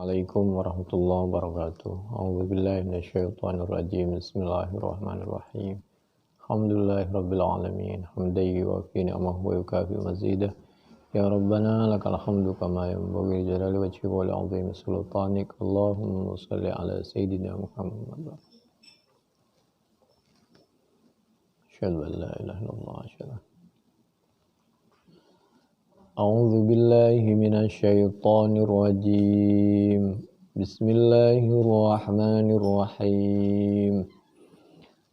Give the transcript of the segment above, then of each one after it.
Assalamualaikum warahmatullahi wabarakatuh. A'udzubillahi minasyaitonirrajim. Bismillahirrahmanirrahim. Alhamdulillahirabbil alamin. Hamdan yuwafi ni'amahu wa yukafi mazidah. Ya Rabbana lakal hamdu kama yanbaghi li jalali wajhika wa li 'azimi sultanik. Allahumma shalli ala sayyidina Muhammad. Asyhadu an la ilaha illallah asyhadu. A'udzu billahi minasyaitonir rajim. Bismillahirrahmanirrahim.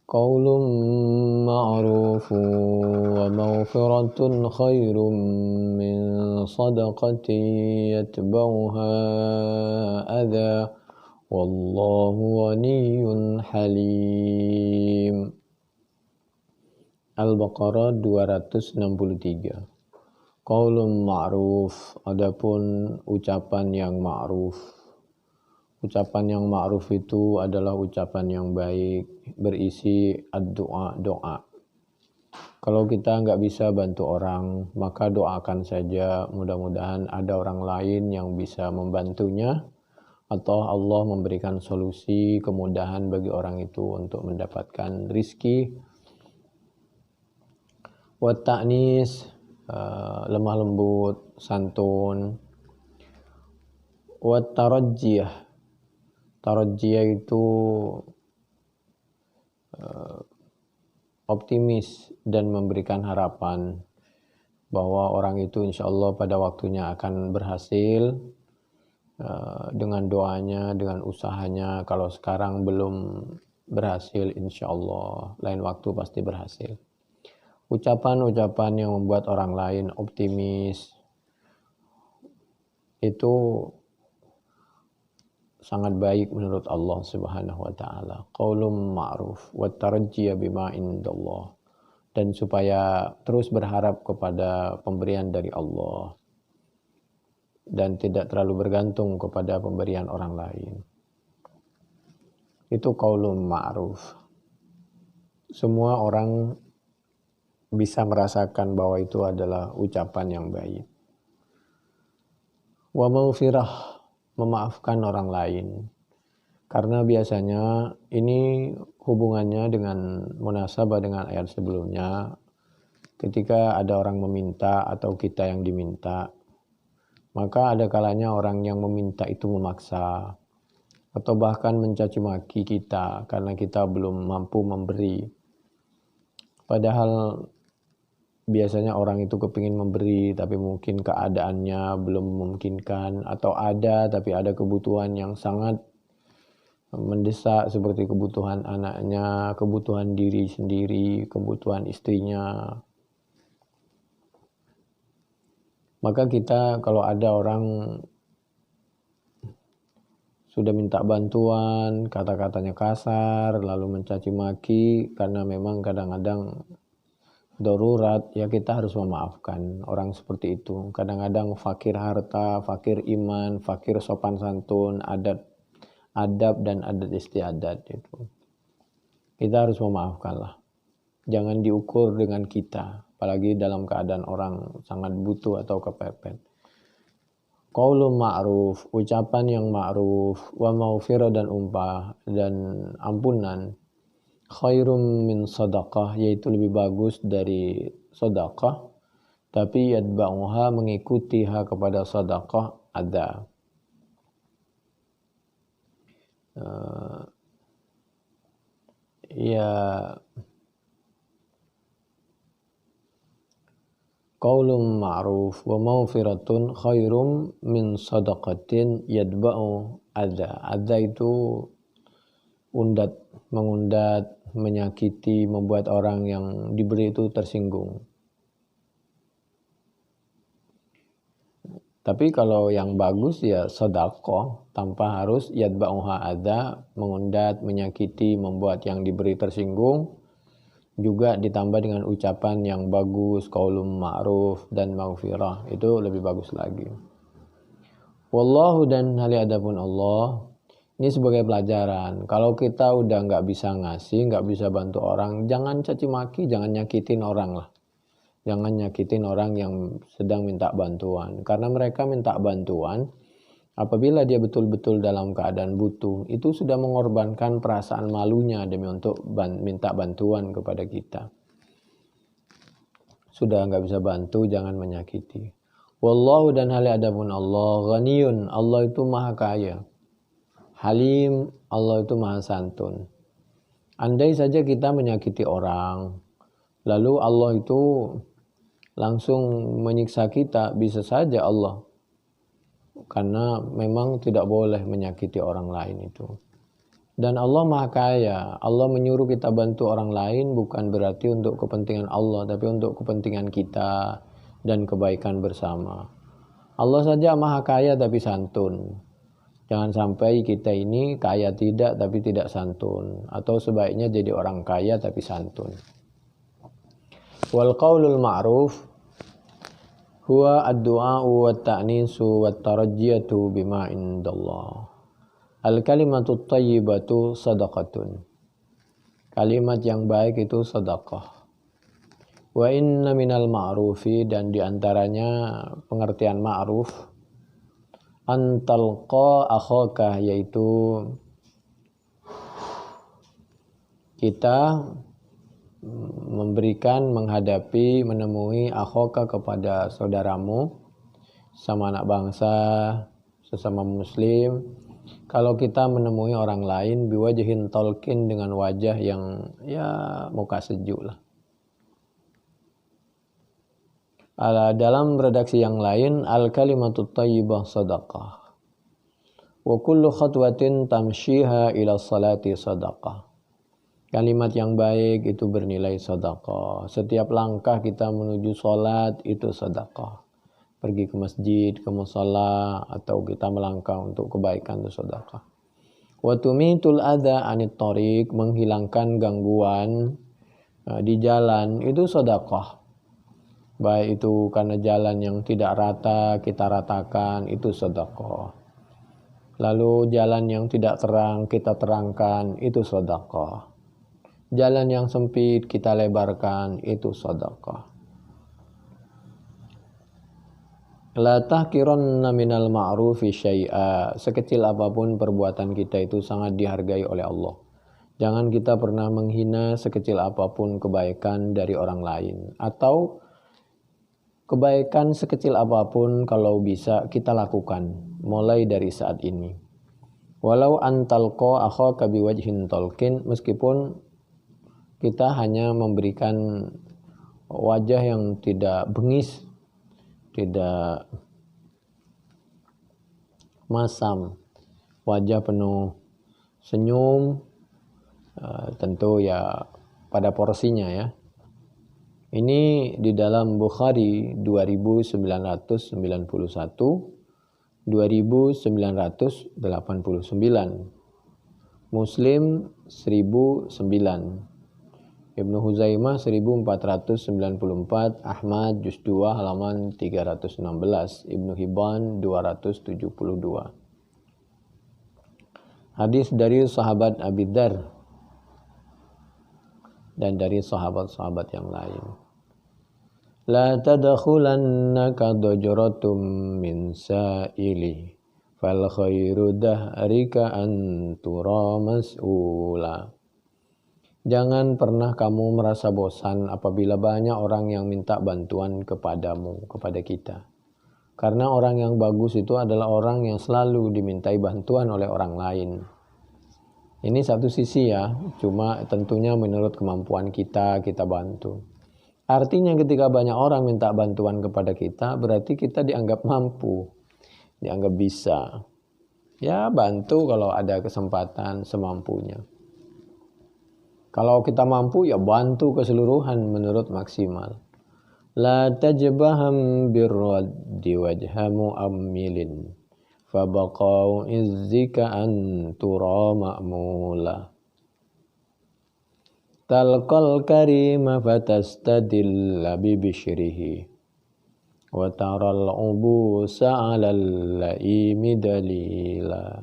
Qaulun ma'rufun wa maghfiratun khairum min shadaqatin yatba'uha adha wallahu ghaniyyun halim. Al-Baqarah 263. Qaulun ma'ruf, adapun ucapan yang ma'ruf. Ucapan yang ma'ruf itu adalah ucapan yang baik, berisi ad-doa, doa. Kalau kita nggak bisa bantu orang, maka doakan saja, mudah-mudahan ada orang lain yang bisa membantunya, atau Allah memberikan solusi, kemudahan bagi orang itu untuk mendapatkan rizki. Wa ta'nis, lemah lembut, santun. Wa tarajjiyah, tarajjiyah itu optimis dan memberikan harapan bahwa orang itu insya Allah pada waktunya akan berhasil dengan doanya, dengan usahanya. Kalau sekarang belum berhasil, insya Allah lain waktu pasti berhasil. Ucapan-ucapan yang membuat orang lain optimis itu sangat baik menurut Allah Subhanahu wa taala. Qaulun ma'ruf wa tarajjiya bima indallah. Dan supaya terus berharap kepada pemberian dari Allah dan tidak terlalu bergantung kepada pemberian orang lain. Itu qaulun ma'ruf. Semua orang bisa merasakan bahwa itu adalah ucapan yang baik. Wa maghfirah, memaafkan orang lain. Karena biasanya ini hubungannya dengan munasabah dengan ayat sebelumnya. Ketika ada orang meminta atau kita yang diminta, maka ada kalanya orang yang meminta itu memaksa atau bahkan mencaci maki kita karena kita belum mampu memberi. Padahal biasanya orang itu kepingin memberi tapi mungkin keadaannya belum memungkinkan, atau ada tapi ada kebutuhan yang sangat mendesak seperti kebutuhan anaknya, kebutuhan diri sendiri, kebutuhan istrinya. Maka kita kalau ada orang sudah minta bantuan, kata-katanya kasar, lalu mencaci maki karena memang kadang-kadang darurat, ya kita harus memaafkan orang seperti itu. Kadang-kadang fakir harta, fakir iman, fakir sopan santun, adab dan adat istiadat itu. Kita harus memaafkanlah. Jangan diukur dengan kita, apalagi dalam keadaan orang sangat butuh atau kepepet. Qaulun ma'ruf, ucapan yang ma'ruf, wa maghfirah dan ampunan. Khairum min sadaqah, yaitu lebih bagus dari sedekah, tapi yatba'uha, mengikutiha kepada sedekah ada. Qaulun ma'ruf wa maghfiratun khairum min sadaqatin yatba'u adza. Adza itu mengundat, menyakiti, membuat orang yang diberi itu tersinggung. Tapi kalau yang bagus ya sedekah tanpa harus yatba'uha adza, mengundat, menyakiti, membuat yang diberi tersinggung. Juga ditambah dengan ucapan yang bagus, qaulun ma'ruf dan maghfirah, itu lebih bagus lagi. Wallahu, dan hal adapun Allah. Ini sebagai pelajaran, kalau kita udah nggak bisa ngasih, nggak bisa bantu orang, jangan caci maki, jangan nyakitin orang lah. Jangan nyakitin orang yang sedang minta bantuan. Karena mereka minta bantuan Apabila dia betul-betul dalam keadaan butuh, itu sudah mengorbankan perasaan malunya demi untuk minta bantuan kepada kita. Sudah nggak bisa bantu, jangan menyakiti. Wallahu, dan hal adapun Allah, ghaniyun, Allah itu maha kaya. Halim, Allah itu maha santun. Andai saja kita menyakiti orang, lalu Allah itu langsung menyiksa kita, bisa saja Allah. Karena memang tidak boleh menyakiti orang lain itu. Dan Allah maha kaya. Allah menyuruh kita bantu orang lain bukan berarti untuk kepentingan Allah, tapi untuk kepentingan kita dan kebaikan bersama. Allah saja maha kaya tapi santun. Jangan sampai kita ini kaya tidak tapi tidak santun, atau sebaiknya jadi orang kaya tapi santun. Wal qaulul ma'ruf huwa ad-du'a'u wat-ta'nisu wat-tarajjiyatu bima indallah. Al-kalimatu thayyibatu sadaqatun. Kalimat yang baik itu sedekah. Wa inna minal ma'rufi, dan diantaranya pengertian ma'ruf, antalqa akhaka, yaitu kita memberikan, menghadapi, menemui akhaka kepada saudaramu, sama anak bangsa, sesama muslim. Kalau kita menemui orang lain biwajhin talqin, dengan wajah yang muka sejuk lah. Dalam redaksi yang lain, al-kalimatut thayyibah sadaqah. Wa kullu khatwatin tamshiha ila salati sadaqah. Kalimat yang baik itu bernilai sedekah. Setiap langkah kita menuju sholat itu sedekah. Pergi ke masjid, ke mushola, atau kita melangkah untuk kebaikan itu sedekah. Wa tumitul adza anit thariq, menghilangkan gangguan di jalan itu sedekah. Baik itu karena jalan yang tidak rata kita ratakan, itu sedekah. Lalu jalan yang tidak terang kita terangkan, itu sedekah. Jalan yang sempit kita lebarkan, itu sedekah. La tahkiranna minal ma'rufi syai'a. Sekecil apapun perbuatan kita itu sangat dihargai oleh Allah. Jangan kita pernah menghina sekecil apapun kebaikan dari orang lain. Atau kebaikan sekecil apapun kalau bisa kita lakukan mulai dari saat ini. Walau antalqa akhaka biwajhin talqin, meskipun kita hanya memberikan wajah yang tidak bengis, tidak masam, wajah penuh senyum, tentu ya pada porsinya ya. Ini di dalam Bukhari 2991, 2989, Muslim 1009, Ibnu Huzaimah 1494, Ahmad juz 2 halaman 316, Ibnu Hibban 272. Hadis dari sahabat Abi Dzar dan dari sahabat-sahabat yang lain. La tadkhulannaka dajratum min sa'ili fal khairu dahrika an tura mas'ula. Jangan pernah kamu merasa bosan apabila banyak orang yang minta bantuan kepadamu, kepada kita. Karena orang yang bagus itu adalah orang yang selalu dimintai bantuan oleh orang lain. Ini satu sisi ya, cuma tentunya menurut kemampuan kita bantu. Artinya ketika banyak orang minta bantuan kepada kita, berarti kita dianggap mampu, dianggap bisa. Ya bantu kalau ada kesempatan semampunya. Kalau kita mampu ya bantu keseluruhan menurut maksimal. La tajbaham birraddi wajhamu ammilin fabaqau izzika antura ma'mula. Talqal karima fatastadilla bibishrihi wa taral ubusa 'alal laimi dalila.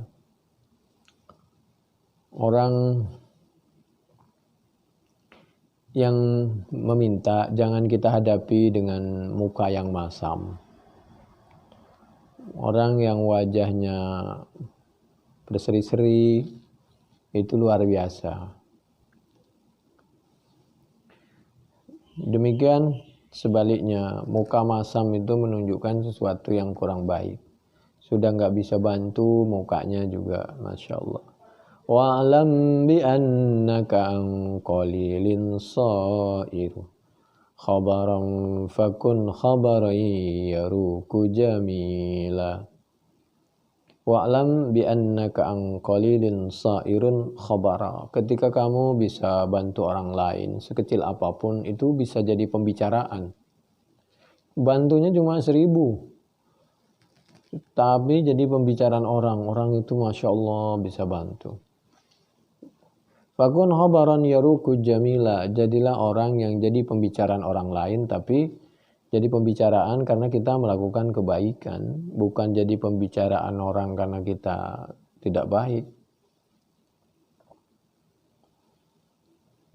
Orang yang meminta jangan kita hadapi dengan muka yang masam. Orang yang wajahnya berseri-seri itu luar biasa. Demikian sebaliknya, muka masam itu menunjukkan sesuatu yang kurang baik. Sudah nggak bisa bantu, mukanya juga Masya Allah. Wa'lam bi annaka an qalilin sa'iru khabaran fakun khabaran yaruku jamila. Wa'lam bi annaka an qalilin sa'irun khabara. Ketika kamu bisa bantu orang lain sekecil apapun, itu bisa jadi pembicaraan. Bantunya cuma 1000, tapi jadi pembicaraan orang itu Masya Allah bisa bantu. Fakun khabaran yaruku jamila. Jadilah orang yang jadi pembicaraan orang lain, tapi jadi pembicaraan karena kita melakukan kebaikan, bukan jadi pembicaraan orang karena kita tidak baik.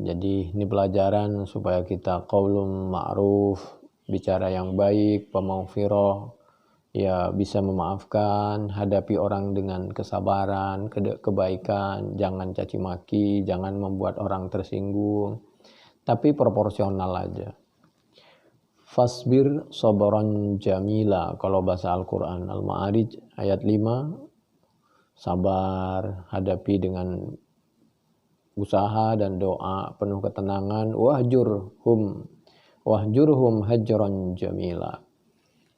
Jadi ini pelajaran supaya kita qaulun ma'ruf, bicara yang baik, pemaghfirah, ya bisa memaafkan, hadapi orang dengan kesabaran, kebaikan, jangan caci maki, jangan membuat orang tersinggung, tapi proporsional aja. Fasbir sabran jamila, kalau bahasa Al-Quran Al-Ma'arij ayat 5, sabar, hadapi dengan usaha dan doa penuh ketenangan. Wahjurhum hajran jamila.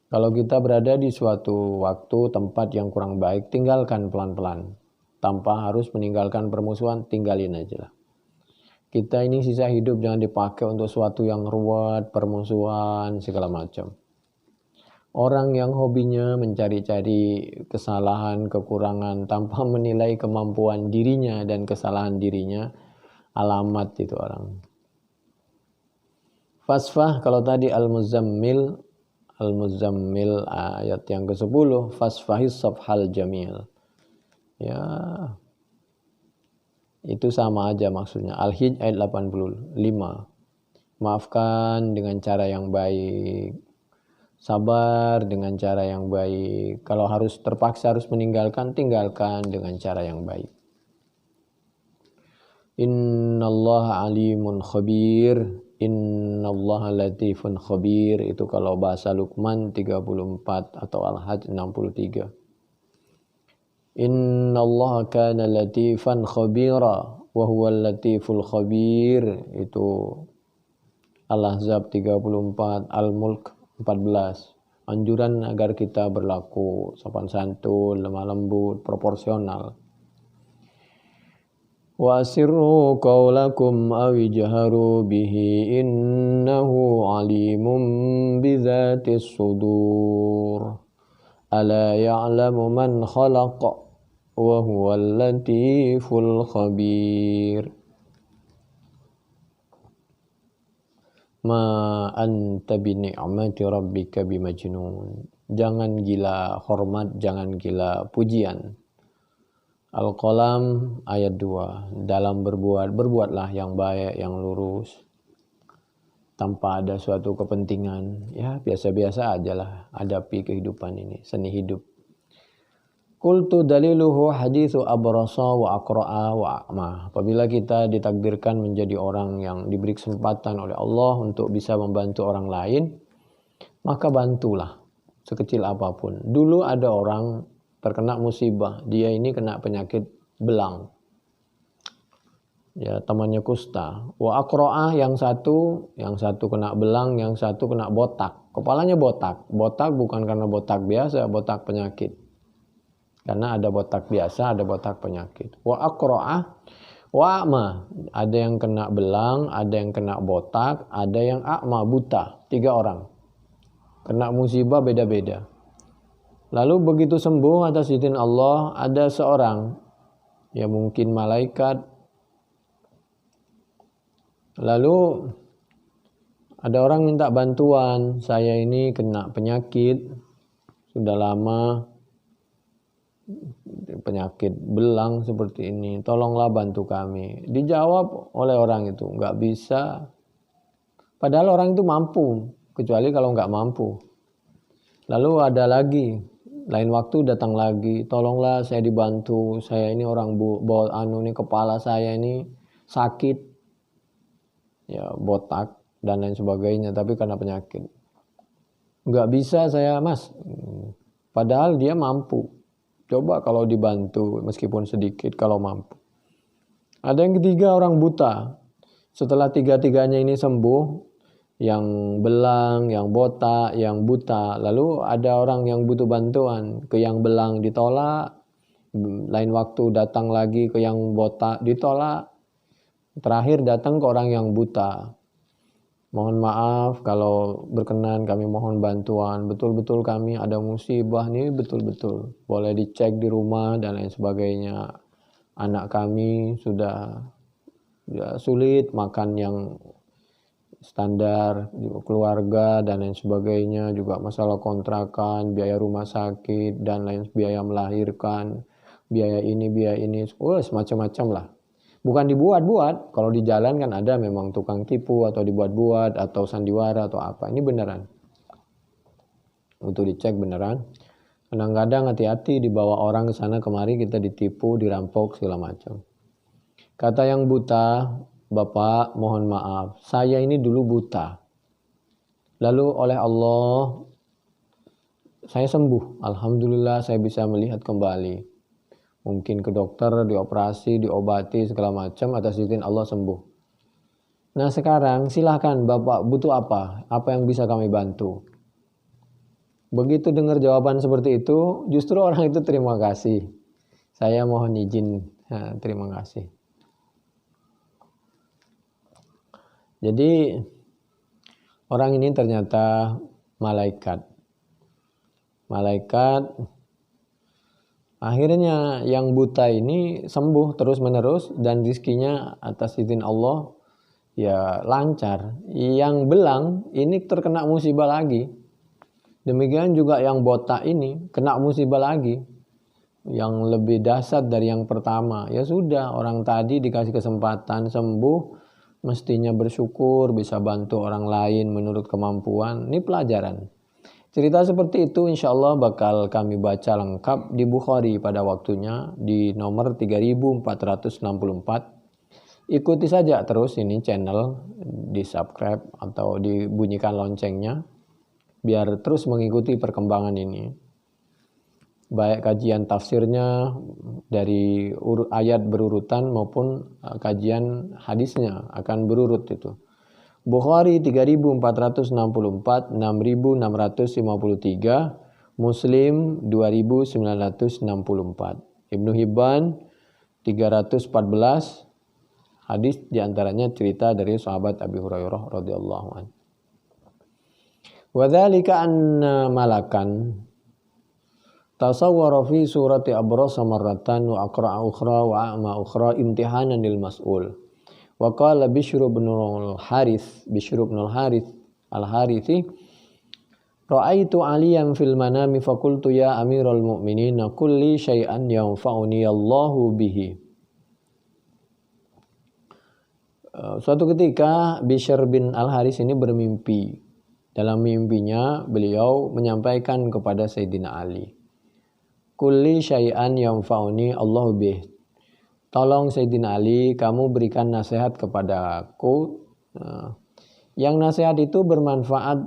Kalau kita berada di suatu waktu, tempat yang kurang baik, tinggalkan pelan-pelan. Tanpa harus meninggalkan permusuhan, tinggalin aja lah. Kita ini sisa hidup jangan dipakai untuk sesuatu yang ruwet, permusuhan, segala macam. Orang yang hobinya mencari-cari kesalahan, kekurangan, tanpa menilai kemampuan dirinya dan kesalahan dirinya, alamat itu orang. Fasfah, kalau tadi Al-Muzammil ayat yang ke-10, fasfahis safhal jamil. Ya, itu sama aja maksudnya. Al-Hijj ayat 85. Maafkan dengan cara yang baik. Sabar dengan cara yang baik. Kalau harus terpaksa harus meninggalkan, tinggalkan dengan cara yang baik. Innallaha alimun khabir. Innallaha latifun khabir. Itu kalau bahasa Luqman 34 atau Al-Hajj 63. Innallaha kana latifan khabira wa huwal latiful khabir. Itu Al-Ahzab 34, Al-Mulk 14. Anjuran agar kita berlaku sopan santun, lemah lembut, proporsional. Wa asirru qawlakum aw ijharu bihi innahu alimun bizatis sudur. Ala ya'lamu man khalaqa wa huwal latiful khabir. Ma anta bi ni'mati rabbika bimajnun. Jangan gila hormat, jangan gila pujian. Al-Qalam ayat 2. Dalam berbuatlah yang baik, yang lurus, tanpa ada suatu kepentingan. Ya biasa-biasa aja lah hadapi kehidupan ini, seni hidup. Qultu daliluhu hadithu abrasa wa aqra'a wa a'ma. Apabila kita ditakdirkan menjadi orang yang diberi kesempatan oleh Allah untuk bisa membantu orang lain, maka bantulah sekecil apapun. Dulu ada orang terkena musibah, dia ini kena penyakit belang. Ya, temannya kusta. Wa aqra'a, yang satu kena belang, yang satu kena botak. Kepalanya botak. Botak bukan karena botak biasa, botak penyakit. Karena ada botak biasa, ada botak penyakit. Wa aqra'ah wa a'ma. Ada yang kena belang, ada yang kena botak, ada yang a'ma, buta. 3 orang. Kena musibah beda-beda. Lalu begitu sembuh atas izin Allah, ada seorang, ya mungkin malaikat. Lalu ada orang minta bantuan, saya ini kena penyakit, sudah lama, penyakit belang seperti ini, tolonglah bantu kami. Dijawab oleh orang itu, nggak bisa. Padahal orang itu mampu, kecuali kalau nggak mampu. Lalu ada lagi, lain waktu datang lagi, tolonglah saya dibantu, saya ini orang ini kepala saya ini sakit, ya botak dan lain sebagainya, tapi karena penyakit. Nggak bisa saya mas, padahal dia mampu. Coba kalau dibantu meskipun sedikit kalau mampu. Ada yang ketiga orang buta. Setelah tiga-tiganya ini sembuh, yang belang, yang botak, yang buta. Lalu ada orang yang butuh bantuan, ke yang belang ditolak, lain waktu datang lagi ke yang botak ditolak, terakhir datang ke orang yang buta. Mohon maaf kalau berkenan kami mohon bantuan, betul-betul kami ada musibah nih, betul-betul. Boleh dicek di rumah dan lain sebagainya. Anak kami sudah sulit makan yang standar, keluarga dan lain sebagainya, juga masalah kontrakan, biaya rumah sakit dan lain, biaya melahirkan, biaya ini, semacam-macam lah. Bukan dibuat-buat, kalau di jalan kan ada memang tukang tipu atau dibuat-buat atau sandiwara atau apa. Ini beneran. Untuk dicek beneran. Kadang-kadang hati-hati dibawa orang ke sana kemari kita ditipu, dirampok segala macam. Kata yang buta, Bapak mohon maaf, saya ini dulu buta. Lalu oleh Allah saya sembuh. Alhamdulillah saya bisa melihat kembali. Mungkin ke dokter, dioperasi, diobati segala macam, atas izin Allah sembuh. Nah sekarang silahkan Bapak butuh apa? Apa yang bisa kami bantu? Begitu dengar jawaban seperti itu, justru orang itu terima kasih. Saya mohon izin, terima kasih. Jadi orang ini ternyata malaikat. Akhirnya yang buta ini sembuh terus menerus dan rizkinya atas izin Allah ya lancar. Yang belang ini terkena musibah lagi. Demikian juga yang botak ini kena musibah lagi. Yang lebih dahsyat dari yang pertama. Ya sudah, orang tadi dikasih kesempatan sembuh, mestinya bersyukur bisa bantu orang lain menurut kemampuan. Ini pelajaran. Cerita seperti itu insya Allah bakal kami baca lengkap di Bukhari pada waktunya di nomor 3464. Ikuti saja terus ini channel, di subscribe atau dibunyikan loncengnya biar terus mengikuti perkembangan ini. Baik kajian tafsirnya dari ayat berurutan maupun kajian hadisnya akan berurut itu. Bukhari 3464, 6653, Muslim 2964, Ibnu Hibban 314 hadis diantaranya cerita dari sahabat Abi Hurairah radhiyallahu anhu. Wa dzalika anna malakan tasawwara fi surati abrasa marratan wa aqra'a ukhra wa a'ma ukhra imtihanan lil mas'ul. Wa qala Bishr bin al-Harith al-Harithi ra'aitu aliyan fil manami faqultu ya amiral mu'minin kulli syai'an yanfa'uni Allahu bihi. Suatu ketika Bishr bin al-Harith ini bermimpi. Dalam mimpinya beliau menyampaikan kepada Sayyidina Ali, kulli syai'an yanfa'uni Allahu bihi. Tolong Sayyidina Ali, kamu berikan nasihat kepadaku. Yang nasihat itu bermanfaat,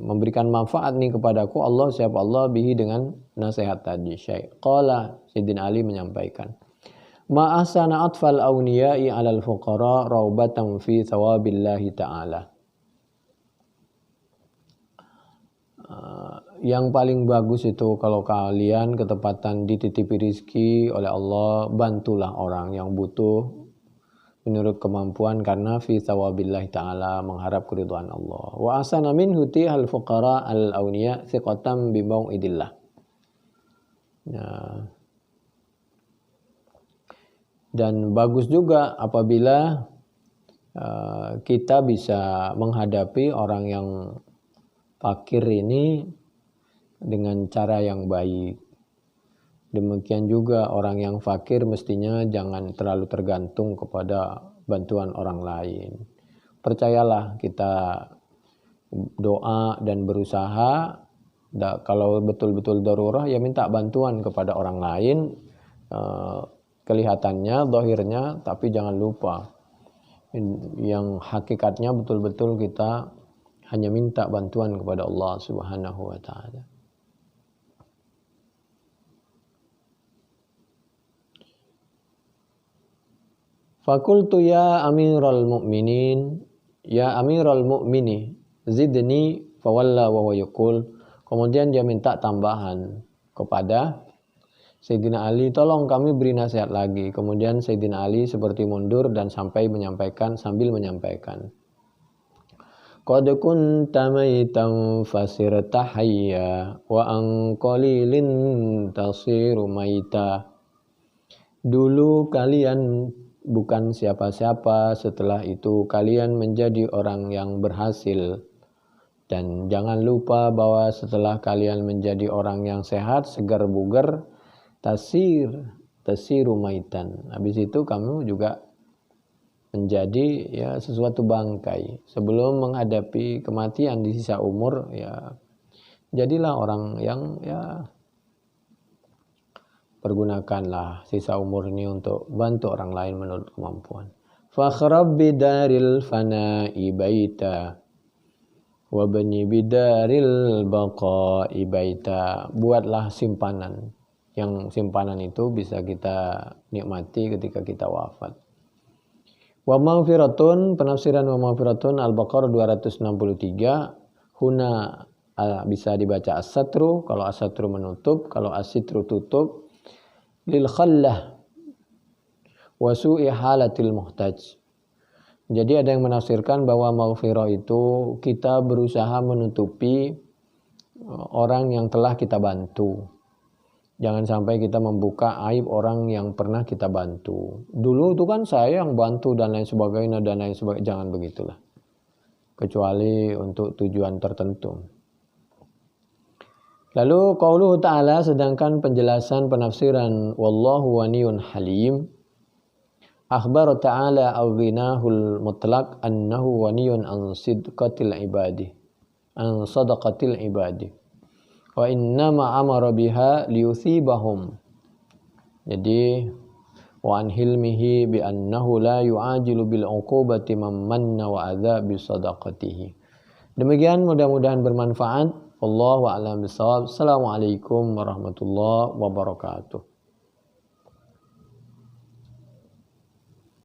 memberikan manfaat nih kepadaku. Allah, siapa Allah bihi dengan nasihat tadi. Qala Sayyidina Ali menyampaikan, ma ahsana atfal awniya'i 'alal fuqara raubatan fi thawabillahi ta'ala. Yang paling bagus itu kalau kalian ketepatan dititipi rizki oleh Allah, bantulah orang yang butuh menurut kemampuan karena fi thawabillahi ta'ala, mengharap keridhaan Allah. Wa asana minhu tihal fuqara al-awniya thiqatan bi mau'idillah. Nah, dan bagus juga apabila kita bisa menghadapi orang yang fakir ini dengan cara yang baik. Demikian juga orang yang fakir mestinya jangan terlalu tergantung kepada bantuan orang lain. Percayalah, kita doa dan berusaha Kalau betul-betul darurah ya minta bantuan kepada orang lain, kelihatannya, zahirnya, tapi jangan lupa yang hakikatnya betul-betul kita hanya minta bantuan kepada Allah Subhanahu wa taala. Fakultu ya amiral mu'minin, ya amiral mu'mini, zidni fawalla wa yaqul. Kemudian dia minta tambahan kepada Sayyidina Ali, tolong kami beri nasihat lagi. Kemudian Sayyidina Ali seperti mundur dan sambil menyampaikan, qad kunta maitan fasirta hayya wa an qalilin tasiru maita. Dulu kalian bukan siapa-siapa, setelah itu kalian menjadi orang yang berhasil. Dan jangan lupa bahwa setelah kalian menjadi orang yang sehat, segar bugar, tasiru maitan. Habis itu kamu juga menjadi ya sesuatu bangkai. Sebelum menghadapi kematian di sisa umur, ya jadilah orang yang ya pergunakanlah sisa umur ini untuk bantu orang lain menurut kemampuan. Fakhrab bidaril fana'i baita wa bani bidaril baqa'i baita. Buatlah simpanan. Yang simpanan itu bisa kita nikmati ketika kita wafat. Wa maghfiratun, penafsiran wa maghfiratun Al-Baqarah 263. Huna bisa dibaca as-satru, kalau as-satru menutup, kalau as-sitru tutup. Lil khallah wa su'i halatil muhtaj. Jadi ada yang menafsirkan bahwa maghfirah itu kita berusaha menutupi orang yang telah kita bantu. Jangan sampai kita membuka aib orang yang pernah kita bantu. Dulu itu kan saya yang bantu dan lain sebagainya. Jangan begitulah. Kecuali untuk tujuan tertentu. Lalu qauluhu ta'ala, sedangkan penjelasan penafsiran wallahu waniyun halim. Akhbar ta'ala al-ghinahul mutlaq annahu waniyun an sidqatil ibadi. An sadaqatil ibadi. Wa innama amara biha liyuthibahum. Jadi wa an hilmihi bi annahu la yu'ajilu bil uqubati man manna wa adza bi sadaqatihi. Demikian, mudah-mudahan bermanfaat. Wallahu a'lam bishawab. Assalamualaikum warahmatullahi wabarakatuh.